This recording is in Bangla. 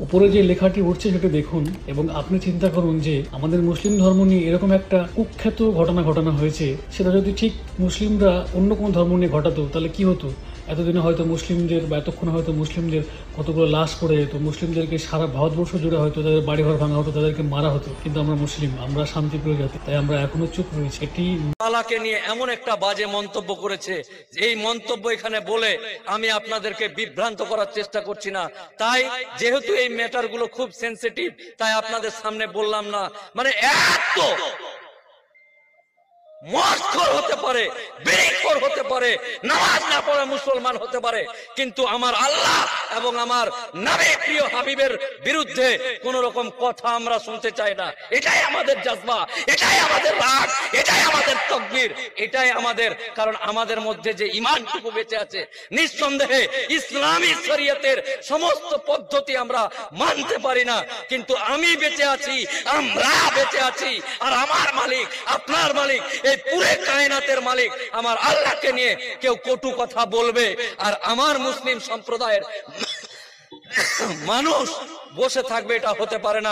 উপরে যে লেখাটি উঠছে সেটা দেখুন এবং আপনি চিন্তা করুন যে আমাদের মুসলিম ধর্ম নিয়ে এরকম একটা কুখ্যাত ঘটনা হয়েছে, সেটা যদি ঠিক মুসলিমরা অন্য কোনো ধর্ম নিয়ে ঘটাতো তাহলে কি হতো? এতদিনে হয়তো মুসলিমদের বা এতক্ষণে হয়তো মুসলিমদের কতগুলো লাশ পড়ে যেত, মুসলিমদেরকে সারা ভারতবর্ষ জুড়ে হয়তো তাদের বাড়িঘর ভাঙা হতো, তাদেরকে মারা হতো। কিন্তু আমরা মুসলিম, আমরা শান্তিপ্রিয় জাতি, তাই আমরা এখনো চুপ রয়েছি। এটি তালাকে নিয়ে এমন একটা বাজে মন্তব্য করেছে, এই মন্তব্য এখানে বলে আমি আপনাদেরকে বিভ্রান্ত করার চেষ্টা করছি না। তাই যেহেতু এই ম্যাটার গুলো খুব সেন্সিটিভ, তাই আপনাদের সামনে বললাম না। মানে এত মদখোর হতে পারে, বিড়িখোর হতে পারে, নামাজ না পড়ে মুসলমান হতে পারে, কিন্তু আমার আল্লাহ এবং আমার নবী প্রিয় হাবিবের বিরুদ্ধে কোন রকম কথা আমরা শুনতে চাই না। এটাই আমাদের জজবা, এটাই আমাদের রাগ, এটাই আমাদের তাকবীর, এটাই আমাদের। কারণ আমাদের মধ্যে যে ঈমানটুকু বেঁচে আছে, নিঃসন্দেহে ইসলামী শরীয়তের সমস্ত পদ্ধতি আমরা মানতে পারি না, কিন্তু আমি বেঁচে আছি, আমরা বেঁচে আছি। আর আমার মালিক, আপনার মালিক, এই পুরো কায়নাতের মালিক আমার আল্লাহকে নিয়ে কেউ কটু কথা বলবে আর আমার মুসলিম সম্প্রদায়ের মানুষ বসে থাকবে, এটা হতে পারে না।